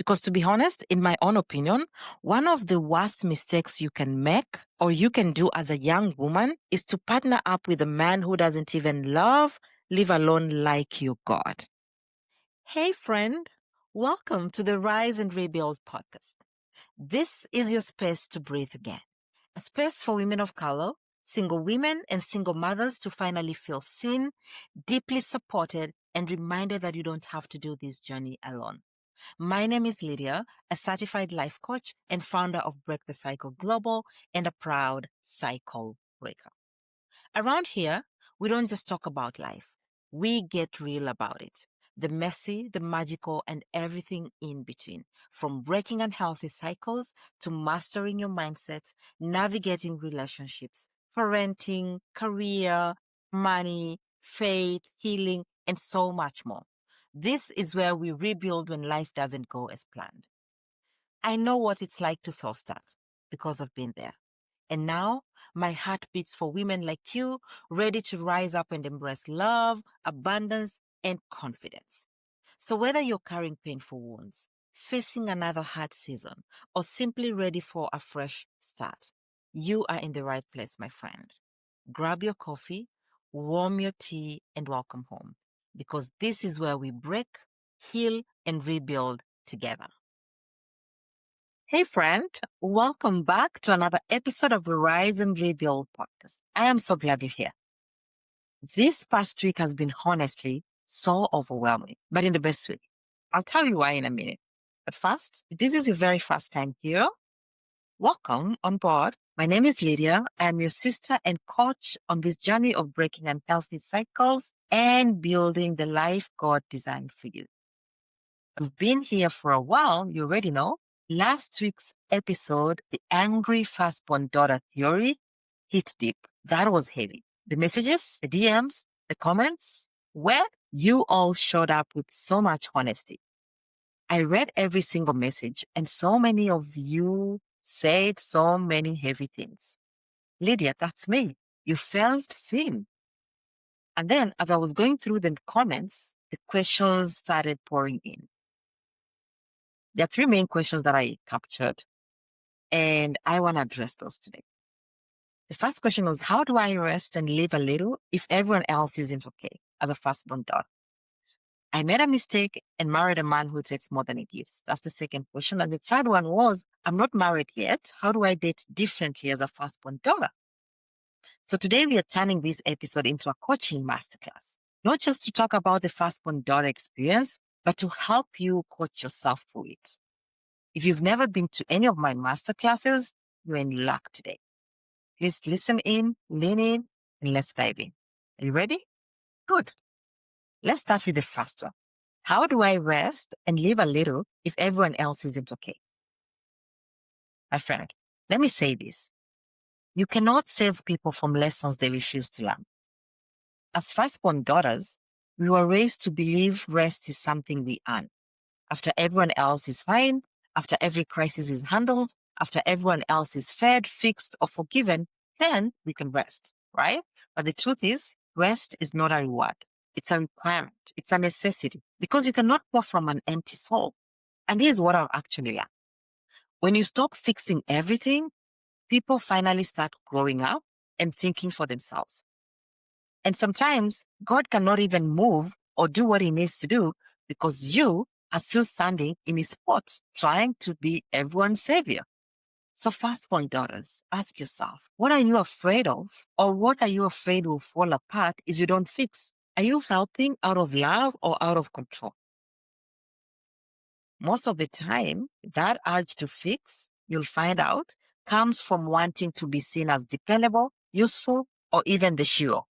Because to be honest, in my own opinion, one of the worst mistakes you can make or you can do as a young woman is to partner up with a man who doesn't even love, leave alone like your God. Hey friend, welcome to the Rise and Rebuild podcast. This is your space to breathe again. A space for women of color, single women and single mothers to finally feel seen, deeply supported, and reminded that you don't have to do this journey alone. My name is Lydia, a certified life coach and founder of Break the Cycle Global and a proud cycle breaker. Around here, we don't just talk about life. We get real about it. The messy, the magical, and everything in between. From breaking unhealthy cycles to mastering your mindset, navigating relationships, parenting, career, money, faith, healing, and so much more. This is where we rebuild when life doesn't go as planned. I know what it's like to feel stuck because I've been there. And now my heart beats for women like you, ready to rise up and embrace love, abundance, and confidence. So whether you're carrying painful wounds, facing another hard season, or simply ready for a fresh start, you are in the right place, my friend. Grab your coffee, warm your tea, and welcome home. Because this is where we break, heal, and rebuild together. Hey friend, welcome back to another episode of the Rise and Rebuild podcast. I am so glad you're here. This past week has been honestly so overwhelming, but in the best way. I'll tell you why in a minute. But first, if this is your very first time here, welcome on board. My name is Lydia. I'm your sister and coach on this journey of breaking unhealthy cycles and building the life God designed for you. You've been here for a while, you already know. Last week's episode, the angry firstborn daughter theory, hit deep. That was heavy. The messages, the DMs, the comments, well, you all showed up with so much honesty. I read every single message, and so many of you said so many heavy things. Lydia, that's me. You felt seen. And then as I was going through the comments, the questions started pouring in. There are three main questions that I captured, and I want to address those today. The first question was, how do I rest and live a little if everyone else isn't okay as a firstborn daughter? I made a mistake and married a man who takes more than he gives. That's the second question. And the third one was, I'm not married yet. How do I date differently as a firstborn daughter? So today we are turning this episode into a coaching masterclass, not just to talk about the firstborn daughter experience, but to help you coach yourself through it. If you've never been to any of my masterclasses, you're in luck today. Please listen in, lean in, and let's dive in. Are you ready? Good. Let's start with the first one. How do I rest and live a little if everyone else isn't okay? My friend, let me say this. You cannot save people from lessons they refuse to learn. As firstborn daughters, we were raised to believe rest is something we earn. After everyone else is fine, after every crisis is handled, after everyone else is fed, fixed, or forgiven, then we can rest, right? But the truth is, rest is not a reward. It's a requirement. It's a necessity because you cannot pour from an empty soul. And here's what I've actually learned. When you stop fixing everything, people finally start growing up and thinking for themselves. And sometimes God cannot even move or do what he needs to do because you are still standing in his spot, trying to be everyone's savior. So firstborn daughters, ask yourself, what are you afraid of? Or what are you afraid will fall apart if you don't fix? Are you helping out of love or out of control? Most of the time, that urge to fix, you'll find out, comes from wanting to be seen as dependable, useful, or even the hero.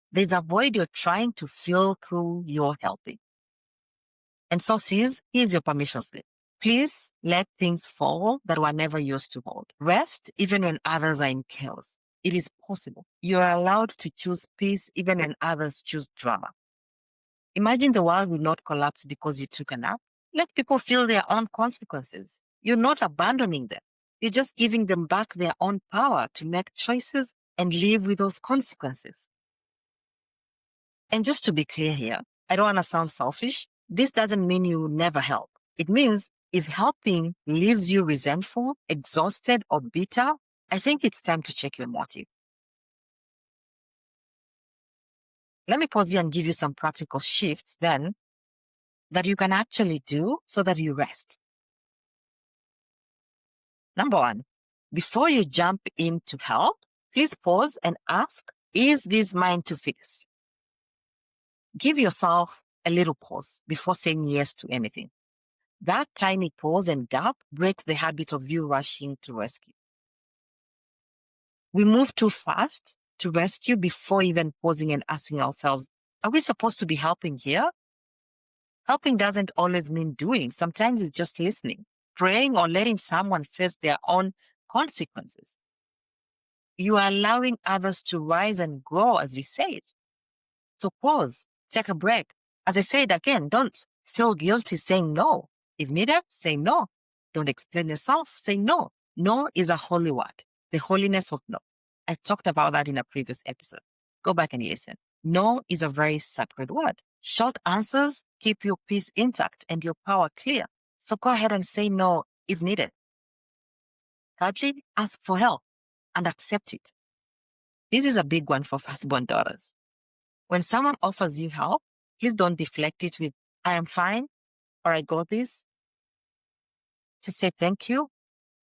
There's a void you're trying to fill through your helping. And so sis, here's your permission slip. Please let things fall that were never yours to hold. Rest even when others are in chaos. It is possible. You are allowed to choose peace even when others choose drama. Imagine the world will not collapse because you took a nap. Let people feel their own consequences. You're not abandoning them. You're just giving them back their own power to make choices and live with those consequences. And just to be clear here, I don't want to sound selfish. This doesn't mean you will never help. It means If helping leaves you resentful, exhausted, or bitter, I think it's time to check your motive. Let me pause here and give you some practical shifts then that you can actually do so that you rest. Number one, before you jump in to help, please pause and ask, is this mine to fix? Give yourself a little pause before saying yes to anything. That tiny pause and gap breaks the habit of you rushing to rescue. We move too fast to rescue before even pausing and asking ourselves, are we supposed to be helping here? Helping doesn't always mean doing. Sometimes it's just listening, praying, or letting someone face their own consequences. You are allowing others to rise and grow, as we said. So pause, take a break. As I said again, don't feel guilty saying no. If needed, say no. Don't explain yourself, say no. No is a holy word, the holiness of no. I talked about that in a previous episode. Go back and listen. No is a very sacred word. Short answers keep your peace intact and your power clear. So go ahead and say no if needed. Thirdly, ask for help and accept it. This is a big one for firstborn daughters. When someone offers you help, please don't deflect it with, I am fine, or I got this. Just say thank you.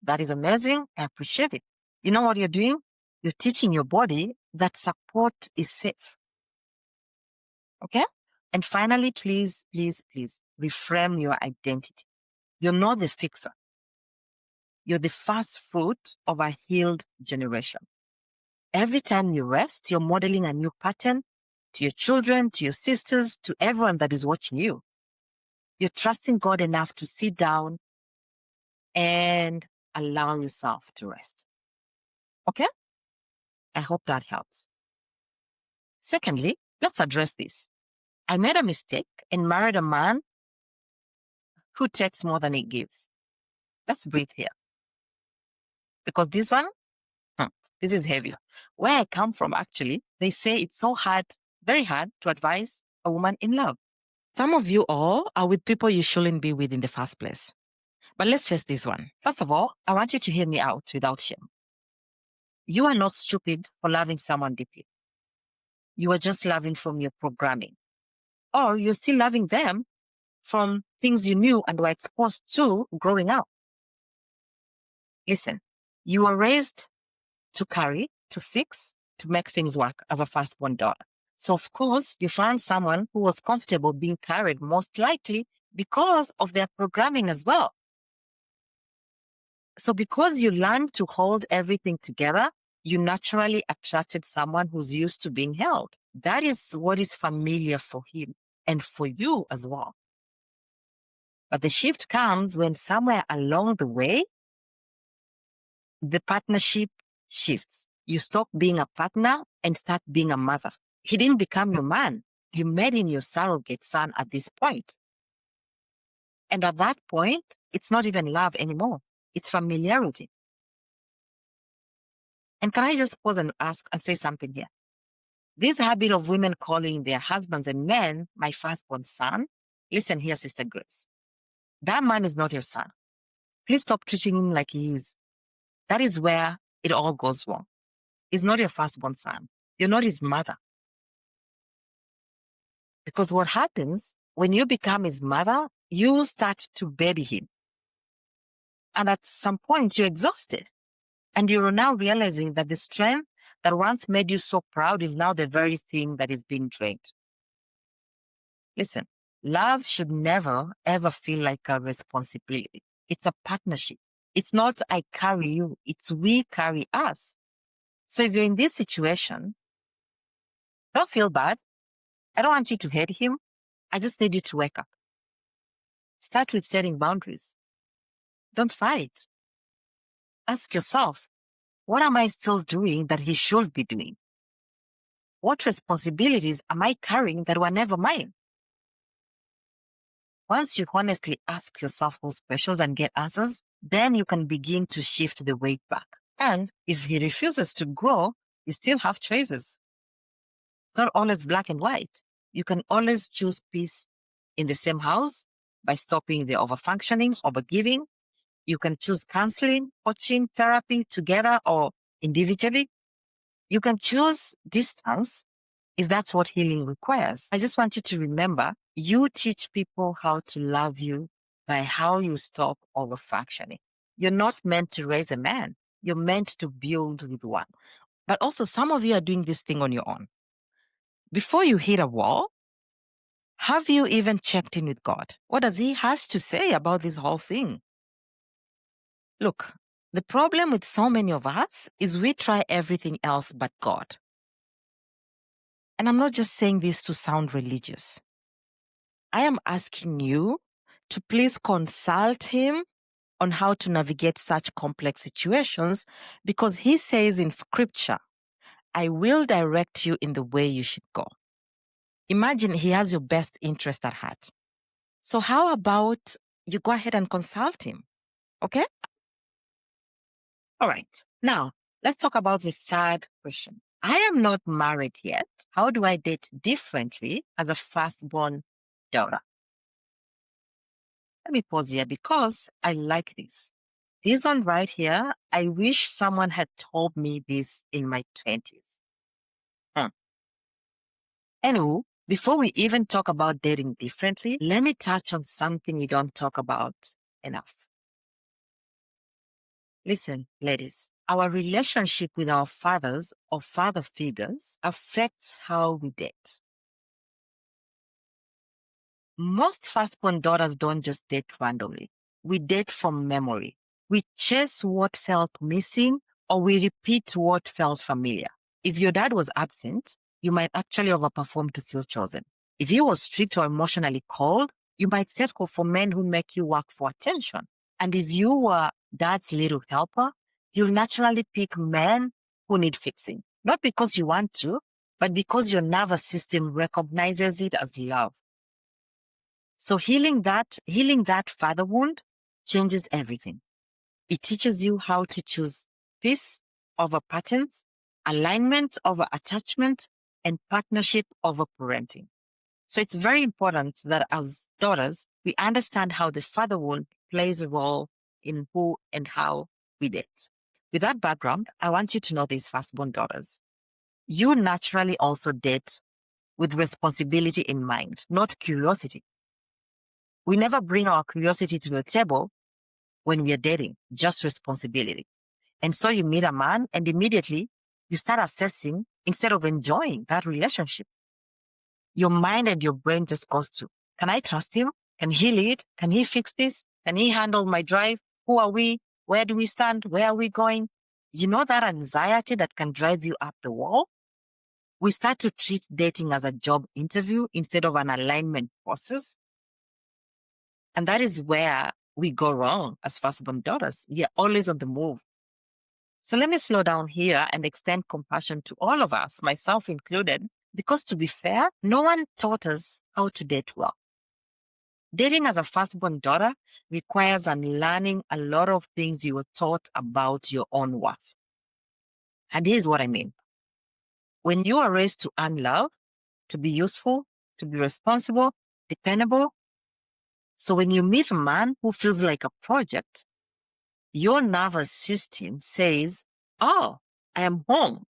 That is amazing. I appreciate it. You know what you're doing? You're teaching your body that support is safe. Okay? And finally, please, please, please reframe your identity. You're not the fixer. You're the first fruit of a healed generation. Every time you rest, you're modeling a new pattern to your children, to your sisters, to everyone that is watching you. You're trusting God enough to sit down and allow yourself to rest. Okay? I hope that helps. Secondly, let's address this. I made a mistake and married a man who takes more than he gives. Let's breathe here. Because this one, this is heavier. Where I come from, actually, they say it's so hard, very hard to advise a woman in love. Some of you all are with people you shouldn't be with in the first place. But let's face this one. First of all, I want you to hear me out without shame. You are not stupid for loving someone deeply. You are just loving from your programming. Or you're still loving them from things you knew and were exposed to growing up. Listen, you were raised to carry, to fix, to make things work as a firstborn daughter. So of course, you found someone who was comfortable being carried, most likely because of their programming as well. So because you learned to hold everything together, you naturally attracted someone who's used to being held. That is what is familiar for him and for you as well. But the shift comes when somewhere along the way, the partnership shifts. You stop being a partner and start being a mother. He didn't become your man. You made him your surrogate son at this point. And at that point, it's not even love anymore. It's familiarity. And can I just pause and ask and say something here? This habit of women calling their husbands and men my firstborn son, listen here, Sister Grace. That man is not your son. Please stop treating him like he is. That is where it all goes wrong. He's not your firstborn son. You're not his mother. Because what happens when you become his mother, you start to baby him. And at some point, you're exhausted. And you're now realizing that the strength that once made you so proud is now the very thing that is being drained. Listen, love should never, ever feel like a responsibility. It's a partnership. It's not I carry you, it's we carry us. So if you're in this situation, don't feel bad. I don't want you to hate him. I just need you to wake up. Start with setting boundaries. Don't fight. Ask yourself, what am I still doing that he should be doing? What responsibilities am I carrying that were never mine? Once you honestly ask yourself those questions and get answers, then you can begin to shift the weight back. And if he refuses to grow, you still have choices. It's not always black and white. You can always choose peace in the same house by stopping the overfunctioning, overgiving. You can choose counseling, coaching, therapy together or individually. You can choose distance if that's what healing requires. I just want you to remember, you teach people how to love you by how you stop overfunctioning. You're not meant to raise a man. You're meant to build with one. But also, some of you are doing this thing on your own. Before you hit a wall, have you even checked in with God? What does He has to say about this whole thing? Look, the problem with so many of us is we try everything else but God. And I'm not just saying this to sound religious. I am asking you to please consult Him on how to navigate such complex situations, because He says in Scripture, I will direct you in the way you should go. Imagine He has your best interest at heart. So how about you go ahead and consult Him? Okay? All right. Now, let's talk about the third question. I am not married yet. How do I date differently as a firstborn daughter? Let me pause here because I like this. This one right here, I wish someone had told me this in my 20s. Anywho, before we even talk about dating differently, let me touch on something we don't talk about enough. Listen, ladies, our relationship with our fathers or father figures affects how we date. Most firstborn daughters don't just date randomly. We date from memory. We chase what felt missing or we repeat what felt familiar. If your dad was absent, you might actually overperform to feel chosen. If he was strict or emotionally cold, you might settle for men who make you work for attention. And if you were dad's little helper, you'll naturally pick men who need fixing. Not because you want to, but because your nervous system recognizes it as love. So healing that father wound changes everything. It teaches you how to choose peace over patterns, alignment over attachment, and partnership over parenting. So it's very important that as daughters, we understand how the father wound plays a role in who and how we date. With that background, I want you to know these firstborn daughters. You naturally also date with responsibility in mind, not curiosity. We never bring our curiosity to the table when we are dating, just responsibility. And so you meet a man and immediately you start assessing instead of enjoying that relationship. Your mind and your brain just goes to, can I trust him? Can he lead? Can he fix this? Can he handle my drive? Who are we? Where do we stand? Where are we going? You know that anxiety that can drive you up the wall? We start to treat dating as a job interview instead of an alignment process. And that is where we go wrong as firstborn daughters. We are always on the move. So let me slow down here and extend compassion to all of us, myself included, because to be fair, no one taught us how to date well. Dating as a firstborn daughter requires unlearning a lot of things you were taught about your own worth. And here's what I mean. When you are raised to earn love, to be useful, to be responsible, dependable, so when you meet a man who feels like a project, your nervous system says, oh, I am home.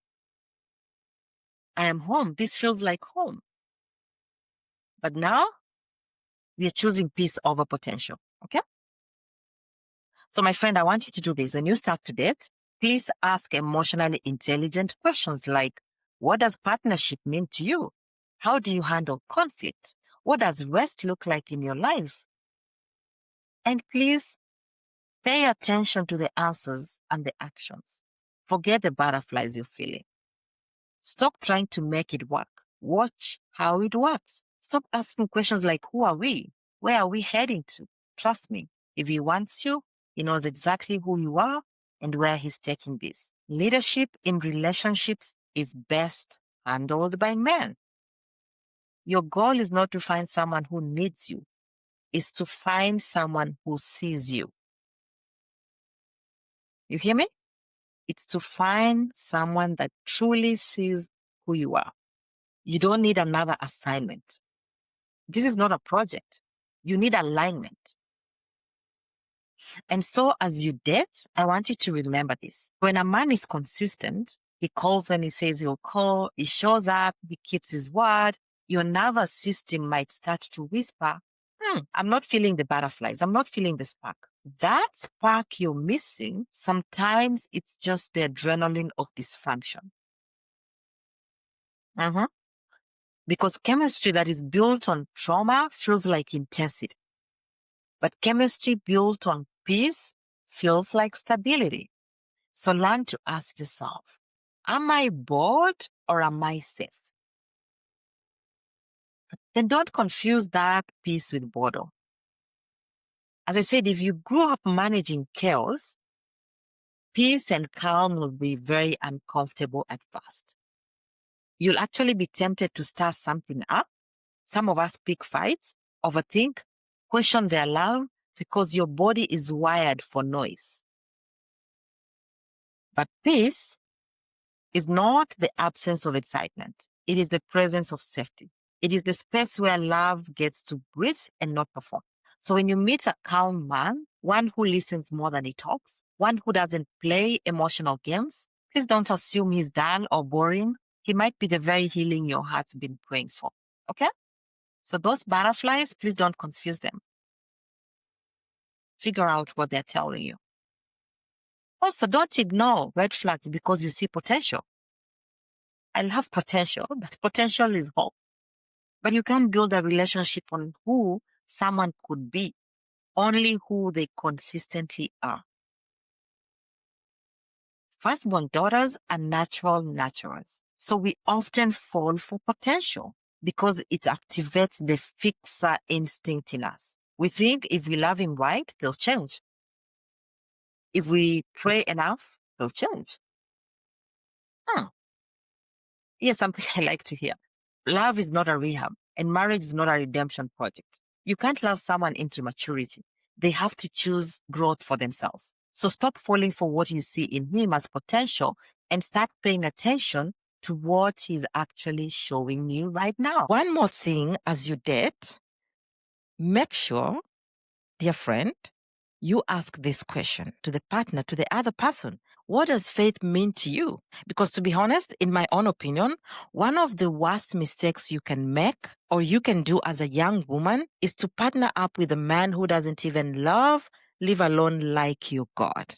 I am home. This feels like home. But now we are choosing peace over potential. Okay? So my friend, I want you to do this. When you start to date, please ask emotionally intelligent questions like, what does partnership mean to you? How do you handle conflict? What does rest look like in your life? And please pay attention to the answers and the actions. Forget the butterflies you're feeling. Stop trying to make it work. Watch how it works. Stop asking questions like, who are we? Where are we heading to? Trust me, if he wants you, he knows exactly who you are and where he's taking this. Leadership in relationships is best handled by men. Your goal is not to find someone who needs you. It's to find someone who sees you. You hear me? It's to find someone that truly sees who you are. You don't need another assignment. This is not a project. You need alignment. And so as you date, I want you to remember this. When a man is consistent, he calls when he says he'll call, he shows up, he keeps his word, your nervous system might start to whisper, I'm not feeling the butterflies. I'm not feeling the spark. That spark you're missing, sometimes it's just the adrenaline of dysfunction. Because chemistry that is built on trauma feels like intensity. But chemistry built on peace feels like stability. So learn to ask yourself, am I bored or am I safe? Then don't confuse that peace with boredom. As I said, if you grew up managing chaos, peace and calm will be very uncomfortable at first. You'll actually be tempted to start something up. Some of us pick fights, overthink, question the alarm because your body is wired for noise. But peace is not the absence of excitement. It is the presence of safety. It is the space where love gets to breathe and not perform. So when you meet a calm man, one who listens more than he talks, one who doesn't play emotional games, please don't assume he's dull or boring. He might be the very healing your heart's been praying for. Okay? So those butterflies, please don't confuse them. Figure out what they're telling you. Also, don't ignore red flags because you see potential. I love potential, but potential is hope. But you can't build a relationship on who someone could be, only who they consistently are. Firstborn daughters are natural naturals. So we often fall for potential because it activates the fixer instinct in us. We think if we love him right, he'll change. If we pray enough, he'll change. Here's something I like to hear. Love is not a rehab, and marriage is not a redemption project. You can't love someone into maturity. They have to choose growth for themselves. So stop falling for what you see in him as potential and start paying attention to what he's actually showing you right now. One more thing as you date, make sure, dear friend, you ask this question to the partner, to the other person. What does faith mean to you? Because to be honest, in my own opinion, one of the worst mistakes you can make or you can do as a young woman is to partner up with a man who doesn't even love, leave alone like you, God.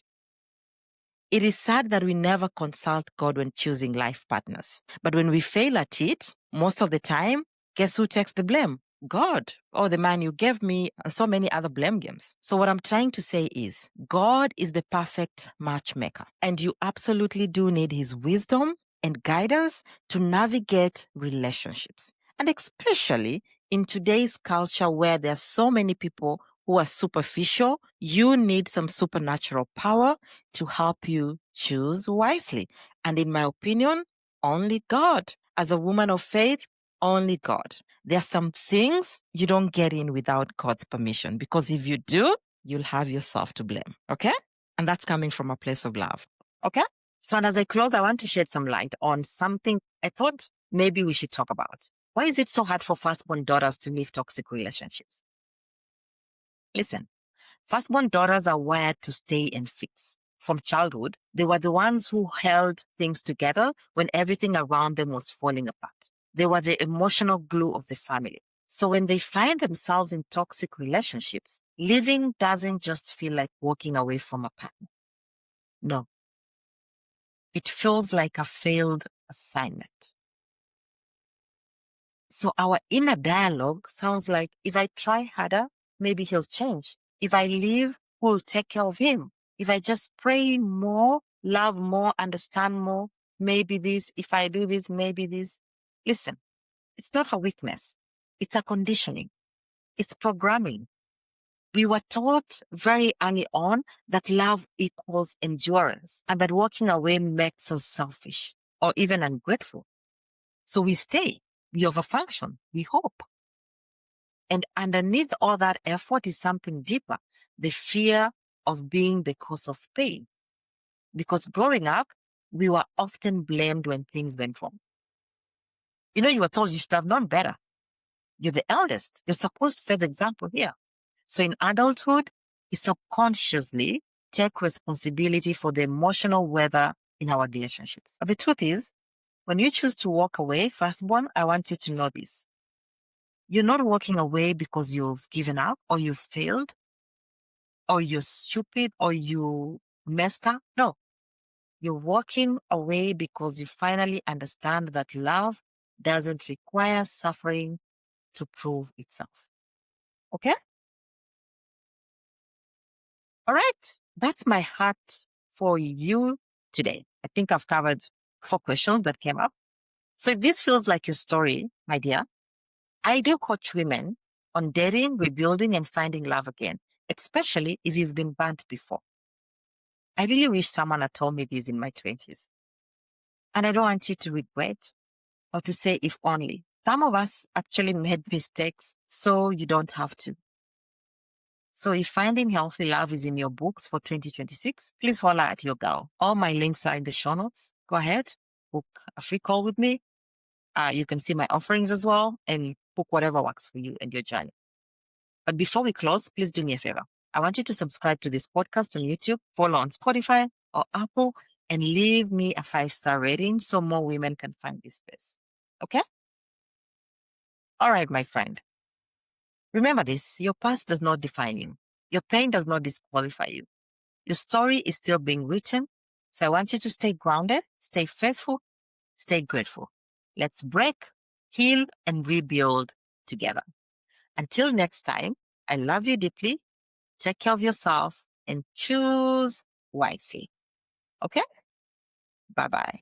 It is sad that we never consult God when choosing life partners. But when we fail at it, most of the time, guess who takes the blame? God, or the man you gave me, and so many other blame games. So what I'm trying to say is God is the perfect matchmaker, and you absolutely do need his wisdom and guidance to navigate relationships. And especially in today's culture where there are so many people who are superficial, you need some supernatural power to help you choose wisely. And in my opinion, only God. As a woman of faith, only God. There are some things you don't get in without God's permission, because if you do, you'll have yourself to blame. Okay? And that's coming from a place of love. Okay? So, and as I close, I want to shed some light on something I thought maybe we should talk about. Why is it so hard for firstborn daughters to leave toxic relationships? Listen, firstborn daughters are wired to stay and fix. From childhood, they were the ones who held things together when everything around them was falling apart. They were the emotional glue of the family. So when they find themselves in toxic relationships, living doesn't just feel like walking away from a partner. No. It feels like a failed assignment. So our inner dialogue sounds like, if I try harder, maybe he'll change. If I leave, who'll take care of him? If I just pray more, love more, understand more, maybe this. If I do this, maybe this. Listen, it's not a weakness. It's a conditioning. It's programming. We were taught very early on that love equals endurance and that walking away makes us selfish or even ungrateful. So we stay, we overfunction, we hope. And underneath all that effort is something deeper, the fear of being the cause of pain. Because growing up, we were often blamed when things went wrong. You were told you should have known better. You're the eldest. You're supposed to set the example here. So in adulthood, you subconsciously take responsibility for the emotional weather in our relationships. But the truth is, when you choose to walk away, firstborn, I want you to know this. You're not walking away because you've given up or you've failed or you're stupid or you messed up. No, you're walking away because you finally understand that love doesn't require suffering to prove itself. Okay? All right. That's my heart for you today. I think I've covered 4 questions that came up. So if this feels like your story, my dear, I do coach women on dating, rebuilding, and finding love again, especially if you've been burnt before. I really wish someone had told me this in my 20s. And I don't want you to regret or to say if only. Some of us actually made mistakes, so you don't have to. So if finding healthy love is in your books for 2026, please holler at your girl. All my links are in the show notes. Go ahead, book a free call with me. You can see my offerings as well and book whatever works for you and your journey. But before we close, please do me a favor. I want you to subscribe to this podcast on YouTube, follow on Spotify or Apple, and leave me a 5-star rating so more women can find this space. Okay? All right, my friend. Remember this, your past does not define you. Your pain does not disqualify you. Your story is still being written. So I want you to stay grounded, stay faithful, stay grateful. Let's break, heal, and rebuild together. Until next time, I love you deeply. Take care of yourself and choose wisely. Okay? Bye-bye.